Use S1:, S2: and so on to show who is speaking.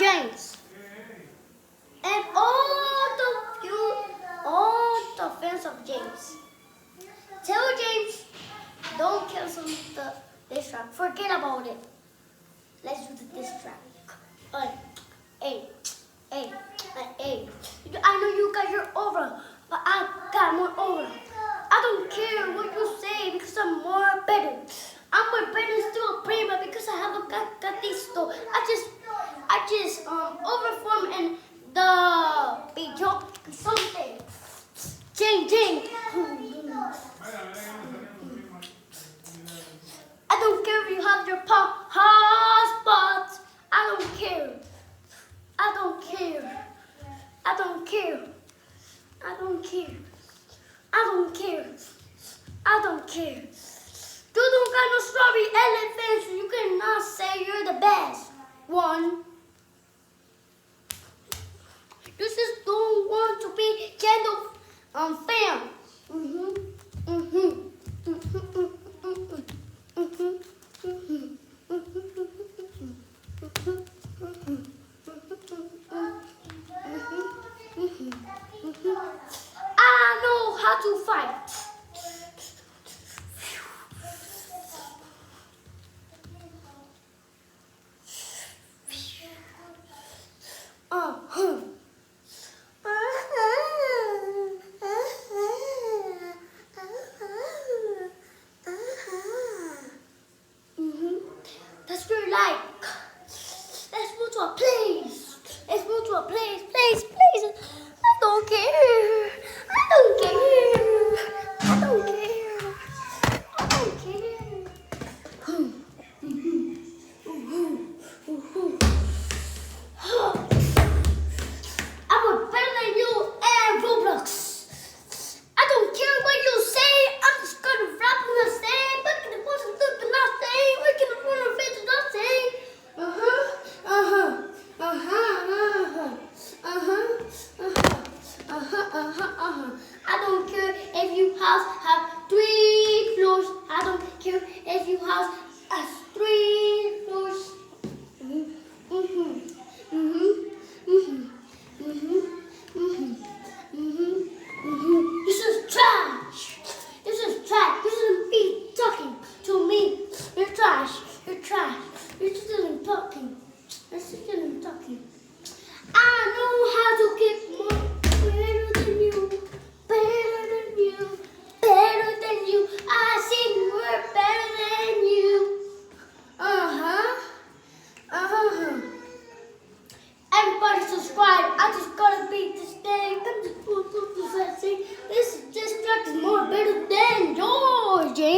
S1: James. And all the fans of James. Tell James, don't cancel the diss track. Forget about it. Let's do the diss track. Hey. I know you guys are over, but I got more over. I don't care what you say because I'm more better. I'm more better still a prima because I have a gatisto. I just overform and the big joke something. Jing. I don't care if you have your passport. I don't care. You don't got no strawberry elephant, so you cannot say you're the best one. You just don't want to be gentle fan. I know how to fight. That's your like. Let's move to a place. Please. I don't care. I'm better than you and Roblox. I don't care what you say. I'm just gonna rap on the same. Look at the person looking nothing. Look at the one of it nothing. I don't care if your house have 3 floors. I don't care if your house has 3 floors. This is trash. You shouldn't be talking to me. You're trash. You shouldn't talking. I know how to get more better than you. I sing more better than you. Everybody subscribe. I just gotta beat this day.